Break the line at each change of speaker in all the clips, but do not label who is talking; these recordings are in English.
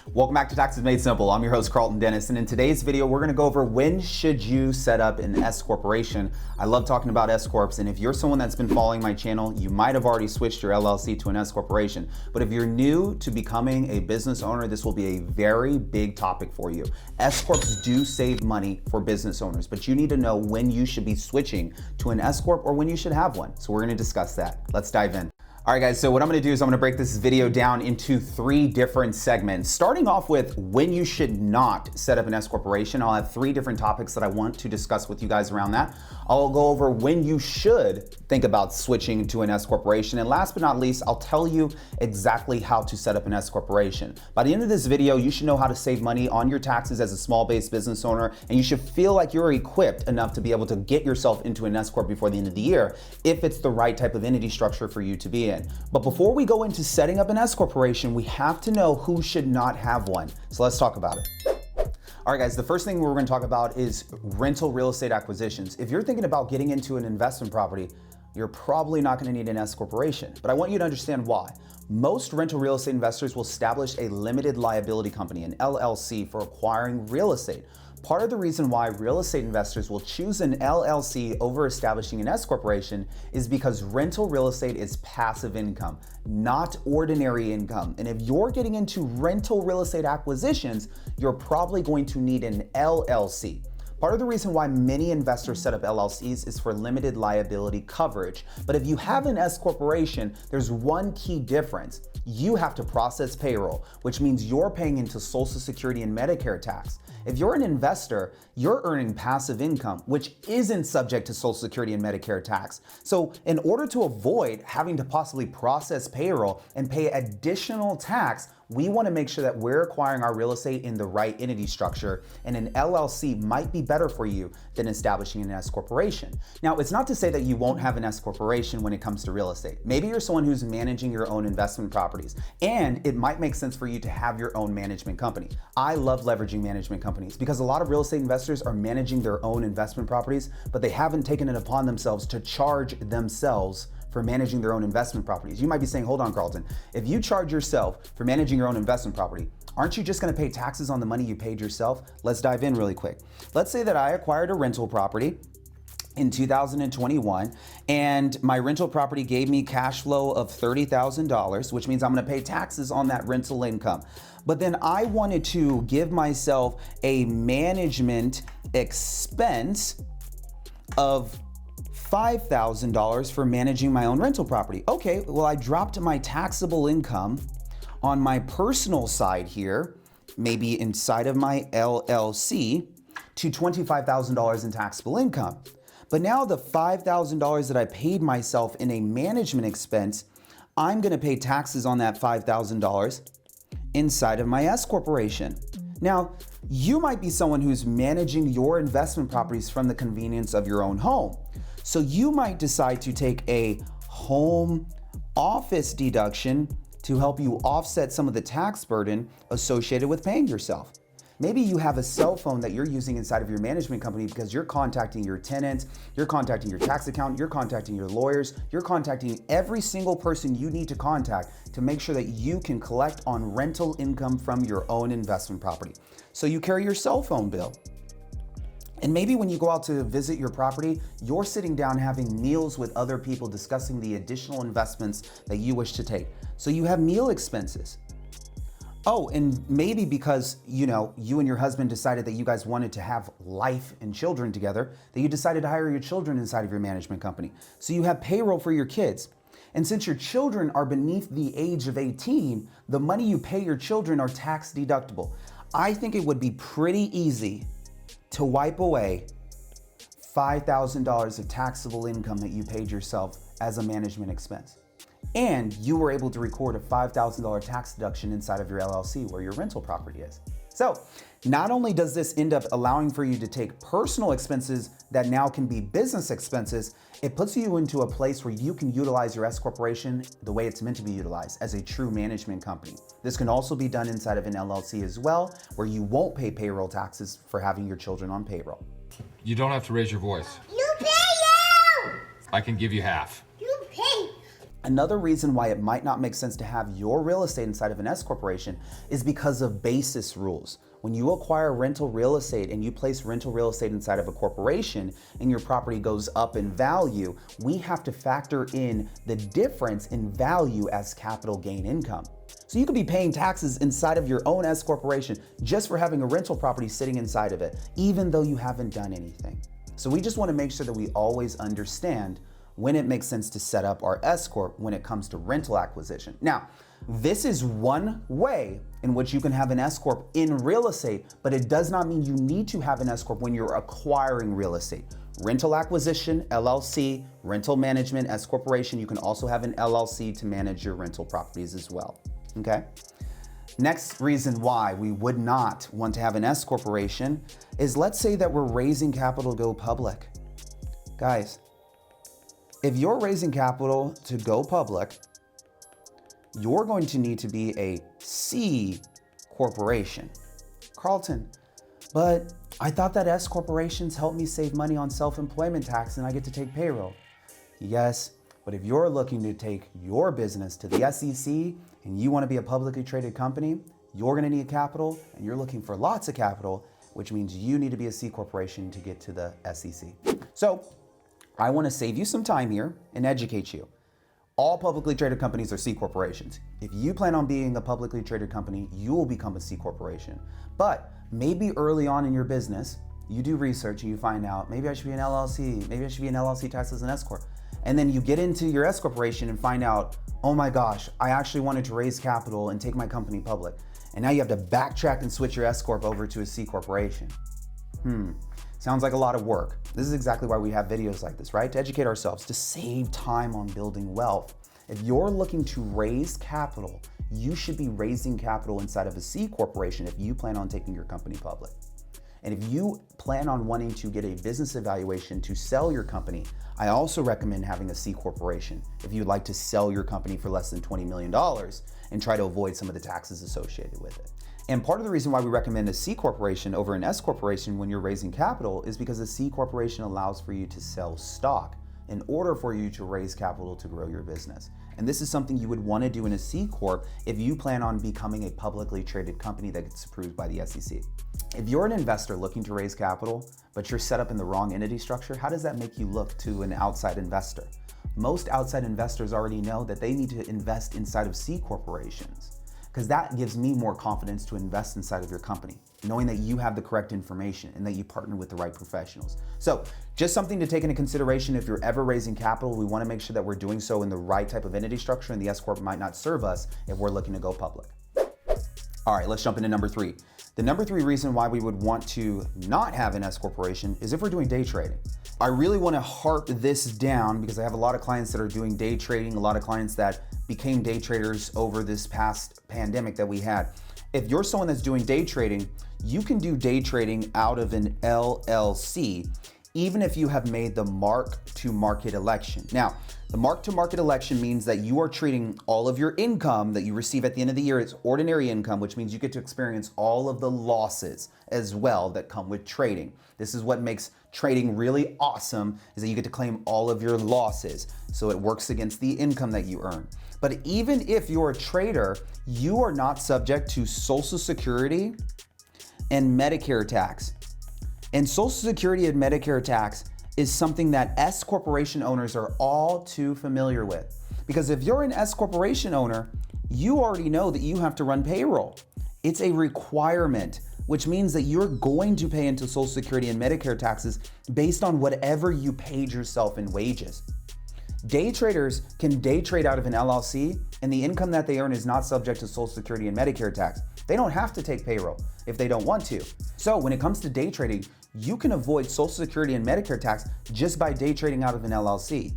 Welcome back to Taxes Made Simple. I'm your host, Karlton Dennis, and in today's video, we're gonna go over when should you set up an S-Corporation. I love talking about S-Corps, and if you're someone that's been following my channel, you might have already switched your LLC to an S-Corporation. But if you're new to becoming a business owner, this will be a very big topic for you. S-Corps do save money for business owners, but you need to know when you should be switching to an S-Corp or when you should have one. So we're gonna discuss that. Let's dive in. All right, guys, so what I'm gonna do is I'm gonna break this video down into 3 different segments. Starting off with when you should not set up an S-Corporation. I'll have 3 different topics that I want to discuss with you guys around that. I'll go over when you should think about switching to an S-Corporation. And last but not least, I'll tell you exactly how to set up an S-Corporation. By the end of this video, you should know how to save money on your taxes as a small-based business owner, and you should feel like you're equipped enough to be able to get yourself into an S-Corp before the end of the year, if it's the right type of entity structure for you to be in. But before we go into setting up an S-Corporation, we have to know who should not have one. So let's talk about it. All right, guys, the first thing we're gonna talk about is rental real estate acquisitions. If you're thinking about getting into an investment property, you're probably not gonna need an S-Corporation, but I want you to understand why. Most rental real estate investors will establish a limited liability company, an LLC, for acquiring real estate. Part of the reason why real estate investors will choose an LLC over establishing an S-Corporation is because rental real estate is passive income, not ordinary income. And if you're getting into rental real estate acquisitions, you're probably going to need an LLC. Part of the reason why many investors set up LLCs is for limited liability coverage. But if you have an S-Corporation, there's one key difference. You have to process payroll, which means you're paying into Social Security and Medicare tax. If you're an investor, you're earning passive income, which isn't subject to Social Security and Medicare tax. So in order to avoid having to possibly process payroll and pay additional tax, we want to make sure that we're acquiring our real estate in the right entity structure, and an LLC might be better for you than establishing an S-Corporation. Now, it's not to say that you won't have an S-Corporation when it comes to real estate. Maybe you're someone who's managing your own investment properties, and it might make sense for you to have your own management company. I love leveraging management companies because a lot of real estate investors are managing their own investment properties, but they haven't taken it upon themselves to charge themselves for managing their own investment properties. You might be saying, hold on, Karlton, if you charge yourself for managing your own investment property, aren't you just gonna pay taxes on the money you paid yourself? Let's dive in really quick. Let's say that I acquired a rental property in 2021, and my rental property gave me cash flow of $30,000, which means I'm gonna pay taxes on that rental income. But then I wanted to give myself a management expense of $5,000 for managing my own rental property. Okay, well, I dropped my taxable income on my personal side here, maybe inside of my LLC, to $25,000 in taxable income. But now the $5,000 that I paid myself in a management expense, I'm gonna pay taxes on that $5,000 inside of my S-Corporation. Now, you might be someone who's managing your investment properties from the convenience of your own home. So you might decide to take a home office deduction to help you offset some of the tax burden associated with paying yourself. Maybe you have a cell phone that you're using inside of your management company because you're contacting your tenants, you're contacting your tax accountant, you're contacting your lawyers, you're contacting every single person you need to contact to make sure that you can collect on rental income from your own investment property. So you carry your cell phone bill. And maybe when you go out to visit your property, you're sitting down having meals with other people discussing the additional investments that you wish to take. So you have meal expenses. Oh, and maybe because, you and your husband decided that you guys wanted to have life and children together, that you decided to hire your children inside of your management company. So you have payroll for your kids. And since your children are beneath the age of 18, the money you pay your children are tax deductible. I think it would be pretty easy to wipe away $5,000 of taxable income that you paid yourself as a management expense. And you were able to record a $5,000 tax deduction inside of your LLC where your rental property is. So not only does this end up allowing for you to take personal expenses that now can be business expenses, it puts you into a place where you can utilize your S-Corporation the way it's meant to be utilized, as a true management company. This can also be done inside of an LLC as well, where you won't pay payroll taxes for having your children on payroll.
You don't have to raise your voice.
You pay you!
I can give you half.
You pay.
Another reason why it might not make sense to have your real estate inside of an S corporation is because of basis rules. When you acquire rental real estate and you place rental real estate inside of a corporation and your property goes up in value, we have to factor in the difference in value as capital gain income. So you could be paying taxes inside of your own S corporation just for having a rental property sitting inside of it, even though you haven't done anything. So we just want to make sure that we always understand when it makes sense to set up our S-Corp when it comes to rental acquisition. Now, this is one way in which you can have an S-Corp in real estate, but it does not mean you need to have an S-Corp when you're acquiring real estate. Rental acquisition, LLC, rental management, S-Corporation, you can also have an LLC to manage your rental properties as well, okay? Next reason why we would not want to have an S-Corporation is, let's say that we're raising capital to go public. Guys, if you're raising capital to go public, you're going to need to be a C corporation. Karlton, but I thought that S corporations help me save money on self-employment tax and I get to take payroll. Yes, but if you're looking to take your business to the SEC and you want to be a publicly traded company, you're going to need capital and you're looking for lots of capital, which means you need to be a C corporation to get to the SEC. So I want to save you some time here and educate you. All publicly traded companies are C corporations. If you plan on being a publicly traded company, you will become a C corporation. But maybe early on in your business, you do research and you find out, maybe I should be an LLC, maybe I should be an LLC taxed as an S-Corp. And then you get into your S corporation and find out, oh my gosh, I actually wanted to raise capital and take my company public. And now you have to backtrack and switch your S-Corp over to a C corporation. Sounds like a lot of work. This is exactly why we have videos like this, right? To educate ourselves, to save time on building wealth. If you're looking to raise capital, you should be raising capital inside of a C corporation if you plan on taking your company public. And if you plan on wanting to get a business evaluation to sell your company, I also recommend having a C corporation if you'd like to sell your company for less than $20 million and try to avoid some of the taxes associated with it. And part of the reason why we recommend a C corporation over an S corporation when you're raising capital is because a C corporation allows for you to sell stock in order for you to raise capital to grow your business. And this is something you would want to do in a C corp if you plan on becoming a publicly traded company that gets approved by the SEC. If you're an investor looking to raise capital, but you're set up in the wrong entity structure, how does that make you look to an outside investor? Most outside investors already know that they need to invest inside of C corporations, because that gives me more confidence to invest inside of your company, knowing that you have the correct information and that you partner with the right professionals. So just something to take into consideration if you're ever raising capital. We want to make sure that we're doing so in the right type of entity structure, and the S-Corp might not serve us if we're looking to go public. All right, let's jump into number 3. The number 3 reason why we would want to not have an S corporation is if we're doing day trading. I really want to harp this down because I have a lot of clients that are doing day trading, a lot of clients that became day traders over this past pandemic that we had. If you're someone that's doing day trading, you can do day trading out of an LLC, even if you have made the mark-to-market election. Now, the mark-to-market election means that you are treating all of your income that you receive at the end of the year as ordinary income, which means you get to experience all of the losses as well that come with trading. This is what makes trading really awesome, is that you get to claim all of your losses. So it works against the income that you earn. But even if you're a trader, you are not subject to Social Security and Medicare tax. And Social Security and Medicare tax is something that S corporation owners are all too familiar with. Because if you're an S corporation owner, you already know that you have to run payroll. It's a requirement, which means that you're going to pay into Social Security and Medicare taxes based on whatever you paid yourself in wages. Day traders can day trade out of an LLC, and the income that they earn is not subject to Social Security and Medicare tax. They don't have to take payroll if they don't want to. So when it comes to day trading, you can avoid Social Security and Medicare tax just by day trading out of an LLC.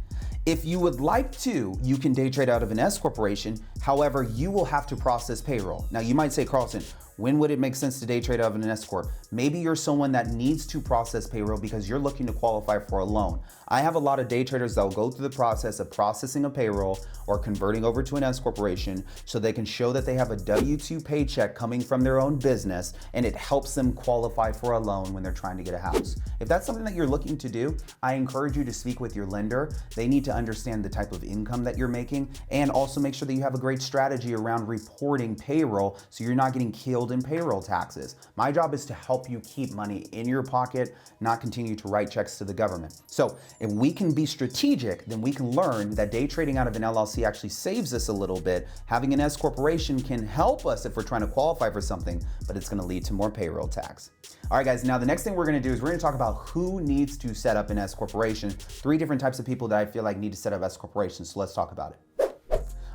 If you would like to, you can day trade out of an S corporation. However, you will have to process payroll. Now you might say, Karlton, When would it make sense to day trade out of an S-Corp? Maybe you're someone that needs to process payroll because you're looking to qualify for a loan. I have a lot of day traders that will go through the process of processing a payroll or converting over to an S-Corporation so they can show that they have a W-2 paycheck coming from their own business, and it helps them qualify for a loan when they're trying to get a house. If that's something that you're looking to do, I encourage you to speak with your lender. They need to understand the type of income that you're making, and also make sure that you have a great strategy around reporting payroll so you're not getting killed in payroll taxes. My job is to help you keep money in your pocket, not continue to write checks to the government. So if we can be strategic, then we can learn that day trading out of an LLC actually saves us a little bit. Having an S corporation can help us if we're trying to qualify for something, but it's gonna lead to more payroll tax. All right, guys, now the next thing we're gonna do is we're gonna talk about who needs to set up an S corporation. 3 different types of people that I feel like need to set up S corporations, so let's talk about it.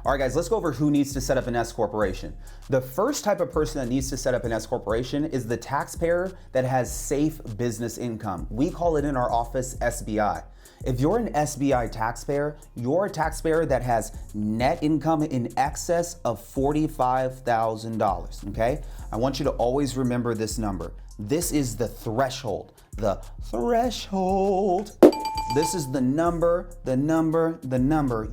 All right, guys, let's go over who needs to set up an S corporation. The first type of person that needs to set up an S corporation is the taxpayer that has safe business income. We call it in our office SBI. If you're an SBI taxpayer, you're a taxpayer that has net income in excess of $45,000, okay? I want you to always remember this number. This is the threshold, the threshold. This is the number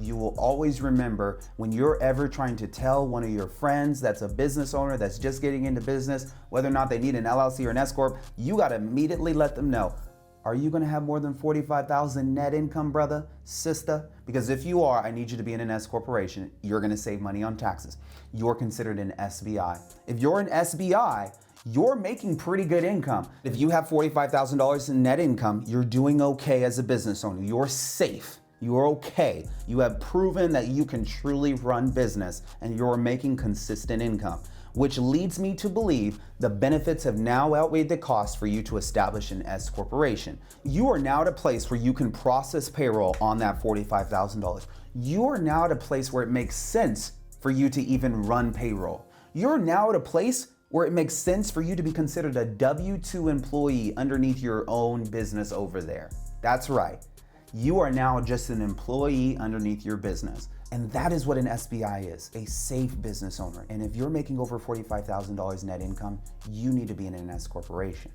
you will always remember when you're ever trying to tell one of your friends that's a business owner that's just getting into business, whether or not they need an LLC or an S-Corp, you gotta immediately let them know, are you gonna have more than 45,000 net income, brother, sister? Because if you are, I need you to be in an S corporation. You're gonna save money on taxes. You're considered an SBI. If you're an SBI, you're making pretty good income. If you have $45,000 in net income, you're doing okay as a business owner. You're safe. You're okay. You have proven that you can truly run business and you're making consistent income, which leads me to believe the benefits have now outweighed the cost for you to establish an S corporation. You are now at a place where you can process payroll on that $45,000. You are now at a place where it makes sense for you to even run payroll. You're now at a place where it makes sense for you to be considered a W-2 employee underneath your own business over there. That's right. You are now just an employee underneath your business. And that is what an SBI is, a safe business owner. And if you're making over $45,000 net income, you need to be in an S corporation.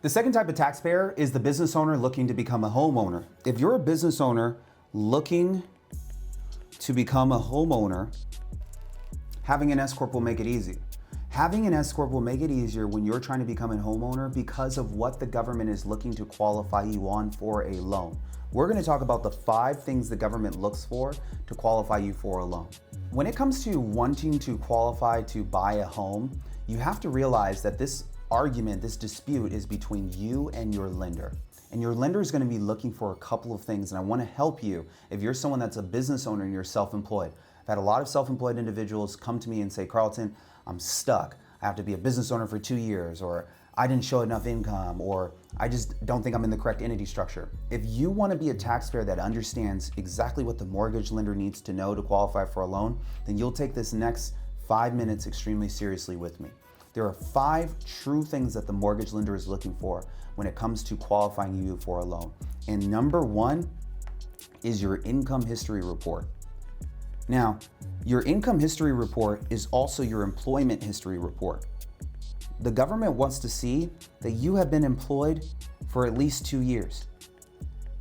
The second type of taxpayer is the business owner looking to become a homeowner. If you're a business owner looking to become a homeowner, having an S-Corp will make it easy. Having an S-Corp will make it easier when you're trying to become a homeowner because of what the government is looking to qualify you on for a loan. We're gonna talk about the 5 things the government looks for to qualify you for a loan. When it comes to wanting to qualify to buy a home, you have to realize that this argument, this dispute is between you and your lender. And your lender is gonna be looking for a couple of things, and I wanna help you if you're someone that's a business owner and you're self-employed. I've had a lot of self-employed individuals come to me and say, Karlton, I'm stuck. I have to be a business owner for 2 years, or I didn't show enough income, or I just don't think I'm in the correct entity structure. If you want to be a taxpayer that understands exactly what the mortgage lender needs to know to qualify for a loan, then you'll take this next 5 minutes extremely seriously with me. There are 5 true things that the mortgage lender is looking for when it comes to qualifying you for a loan. And number 1 is your income history report. Now, your income history report is also your employment history report. The government wants to see that you have been employed for at least 2 years.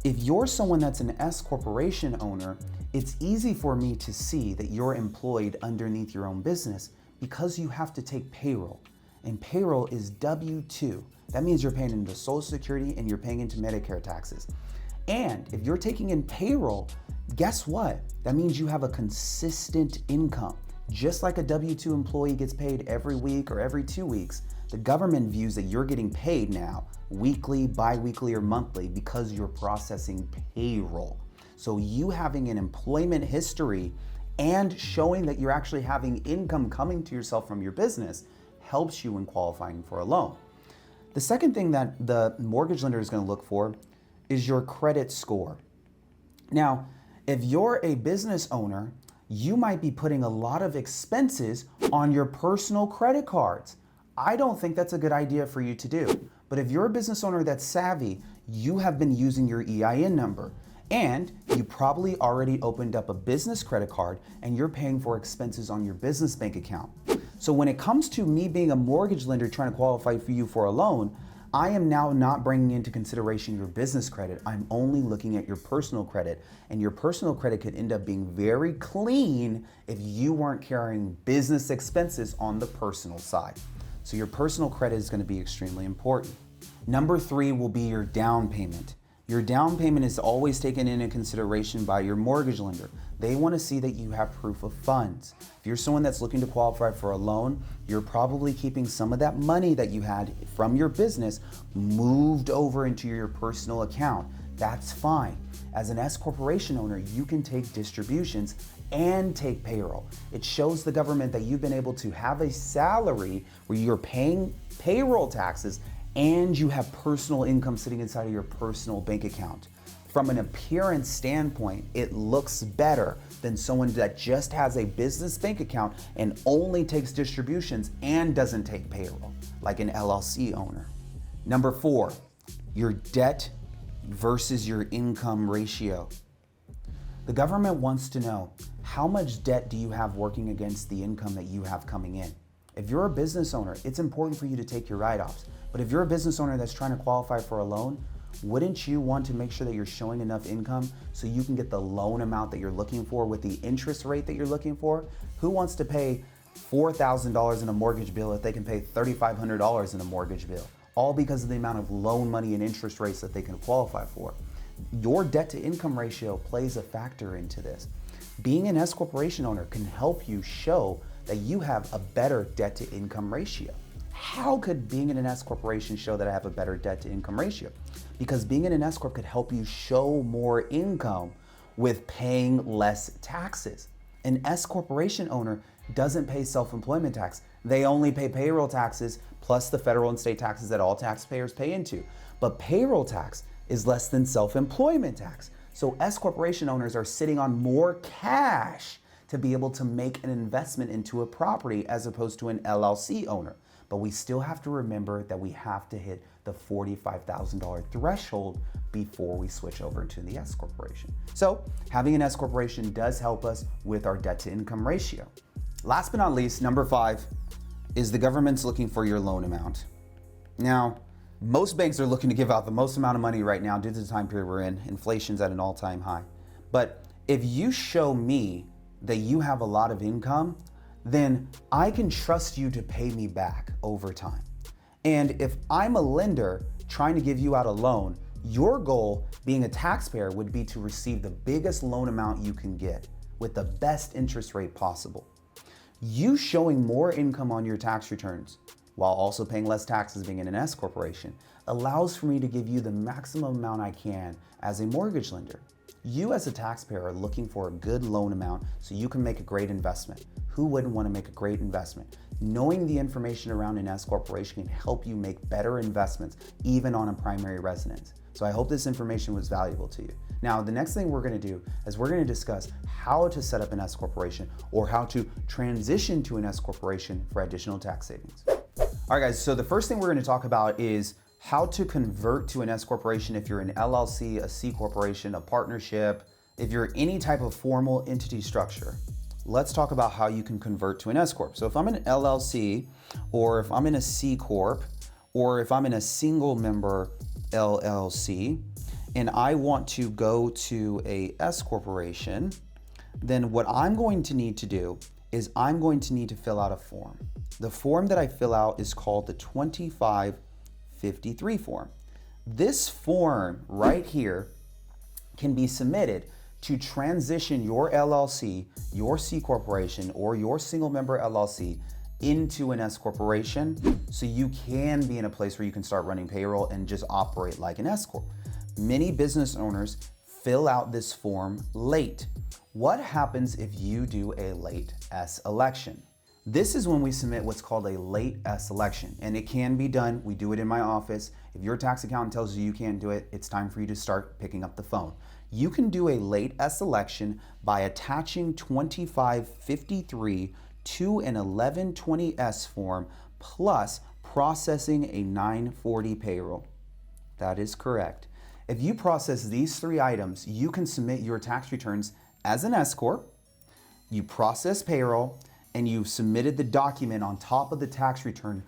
If you're someone that's an S corporation owner, it's easy for me to see that you're employed underneath your own business because you have to take payroll. And payroll is W-2. That means you're paying into Social Security and you're paying into Medicare taxes. And if you're taking in payroll, guess what? That means you have a consistent income. Just like a W-2 employee gets paid every week or every 2 weeks, the government views that you're getting paid now weekly, bi-weekly, or monthly because you're processing payroll. So you having an employment history and showing that you're actually having income coming to yourself from your business helps you in qualifying for a loan. The second thing that the mortgage lender is going to look for is your credit score. Now, if you're a business owner, you might be putting a lot of expenses on your personal credit cards. I don't think that's a good idea for you to do. But if you're a business owner that's savvy, you have been using your EIN number, and you probably already opened up a business credit card and you're paying for expenses on your business bank account. So when it comes to me being a mortgage lender trying to qualify for you for a loan, I am now not bringing into consideration your business credit. I'm only looking at your personal credit, and your personal credit could end up being very clean if you weren't carrying business expenses on the personal side. So your personal credit is going to be extremely important. Number 3 will be your down payment. Your down payment is always taken into consideration by your mortgage lender. They want to see that you have proof of funds. If you're someone that's looking to qualify for a loan, you're probably keeping some of that money that you had from your business moved over into your personal account. That's fine. As an S-Corporation owner, you can take distributions and take payroll. It shows the government that you've been able to have a salary where you're paying payroll taxes and you have personal income sitting inside of your personal bank account. From an appearance standpoint, it looks better than someone that just has a business bank account and only takes distributions and doesn't take payroll, like an LLC owner. Number 4, your debt versus your income ratio. The government wants to know, how much debt do you have working against the income that you have coming in? If you're a business owner, it's important for you to take your write-offs. But if you're a business owner that's trying to qualify for a loan, wouldn't you want to make sure that you're showing enough income so you can get the loan amount that you're looking for with the interest rate that you're looking for? Who wants to pay $4,000 in a mortgage bill if they can pay $3,500 in a mortgage bill? All because of the amount of loan money and interest rates that they can qualify for. Your debt to income ratio plays a factor into this. Being an S-Corporation owner can help you show that you have a better debt to income ratio. How could being in an S-Corporation show that I have a better debt to income ratio? Because being in an S-Corp could help you show more income with paying less taxes. An S-Corporation owner doesn't pay self-employment tax. They only pay payroll taxes plus the federal and state taxes that all taxpayers pay into. But payroll tax is less than self-employment tax. So S-Corporation owners are sitting on more cash to be able to make an investment into a property as opposed to an LLC owner. But we still have to remember that we have to hit the $45,000 threshold before we switch over to the S-Corporation. So having an S-Corporation does help us with our debt to income ratio. Last but not least, number 5 is the government's looking for your loan amount. Now, most banks are looking to give out the most amount of money right now due to the time period we're in. Inflation's at an all-time high. But if you show me that you have a lot of income, then I can trust you to pay me back over time. And if I'm a lender trying to give you out a loan, your goal being a taxpayer would be to receive the biggest loan amount you can get with the best interest rate possible. You showing more income on your tax returns while also paying less taxes being in an S-Corporation allows for me to give you the maximum amount I can as a mortgage lender. You as a taxpayer are looking for a good loan amount so you can make a great investment. Who wouldn't want to make a great investment? Knowing the information around an S-Corporation can help you make better investments, even on a primary residence. So I hope this information was valuable to you. Now, the next thing we're going to do is we're going to discuss how to set up an S-Corporation or how to transition to an S-Corporation for additional tax savings. All right, guys, so the first thing we're going to talk about is how to convert to an S-Corporation if you're an LLC, a C-Corporation, a partnership, if you're any type of formal entity structure. Let's talk about how you can convert to an S-Corp. So if I'm an LLC, or if I'm in a C-Corp, or if I'm in a single member LLC, and I want to go to a S-Corporation, then what I'm going to need to do is I'm going to need to fill out a form. The form that I fill out is called the 2553 form. This form right here can be submitted to transition your LLC, your C corporation, or your single member LLC into an S corporation so you can be in a place where you can start running payroll and just operate like an S corp. Many business owners fill out this form late. What happens if you do a late S election? This is when we submit what's called a late S election, and it can be done. We do it in my office. If your tax accountant tells you you can't do it, it's time for you to start picking up the phone. You can do a late S election by attaching 2553 to an 1120S form plus processing a 940 payroll. That is correct. If you process these 3 items, you can submit your tax returns as an S corp, you process payroll, and you submitted the document on top of the tax return,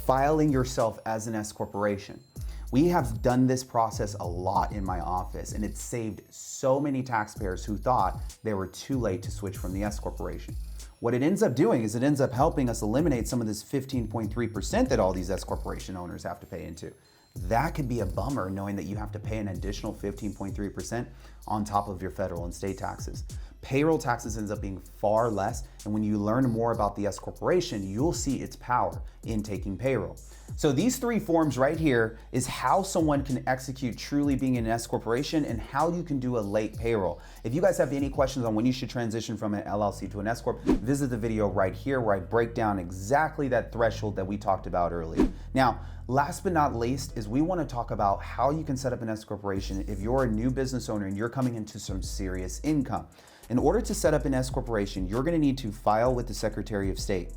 filing yourself as an S corporation. We have done this process a lot in my office, and it's saved so many taxpayers who thought they were too late to switch from the S corporation. What it ends up doing is it ends up helping us eliminate some of this 15.3% that all these S corporation owners have to pay into. That could be a bummer, knowing that you have to pay an additional 15.3% on top of your federal and state taxes. Payroll taxes ends up being far less, and when you learn more about the S corporation, you'll see its power in taking payroll. So these three forms right here is how someone can execute truly being an S corporation and how you can do a late payroll. If you guys have any questions on when you should transition from an LLC to an S corp, visit the video right here where I break down exactly that threshold that we talked about earlier. Now, last but not least is we want to talk about how you can set up an S corporation if you're a new business owner and you're coming into some serious income. In order to set up an S corporation, you're going to need to file with the Secretary of State.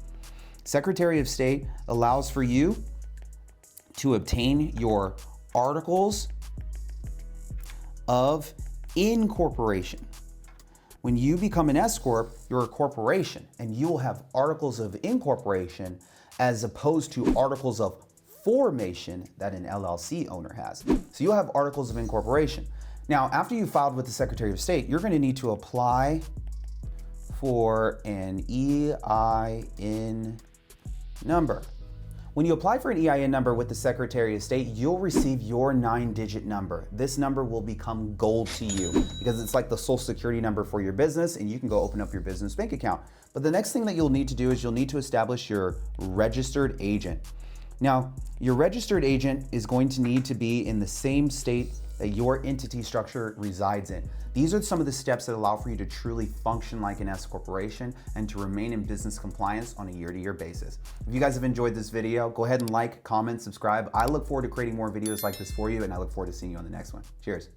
Secretary of State allows for you to obtain your articles of incorporation. When you become an S corp, you're a corporation, and you will have articles of incorporation as opposed to articles of formation that an LLC owner has. So you'll have articles of incorporation. Now, after you filed with the Secretary of State, you're going to need to apply for an EIN number. When you apply for an EIN number with the Secretary of State, you'll receive your 9-digit number. This number will become gold to you because it's like the social security number for your business, and you can go open up your business bank account. But the next thing that you'll need to do is you'll need to establish your registered agent. Now, your registered agent is going to need to be in the same state that your entity structure resides in. These are some of the steps that allow for you to truly function like an S corporation and to remain in business compliance on a year-to-year basis. If you guys have enjoyed this video, go ahead and like, comment, subscribe. I look forward to creating more videos like this for you, and I look forward to seeing you on the next one. Cheers.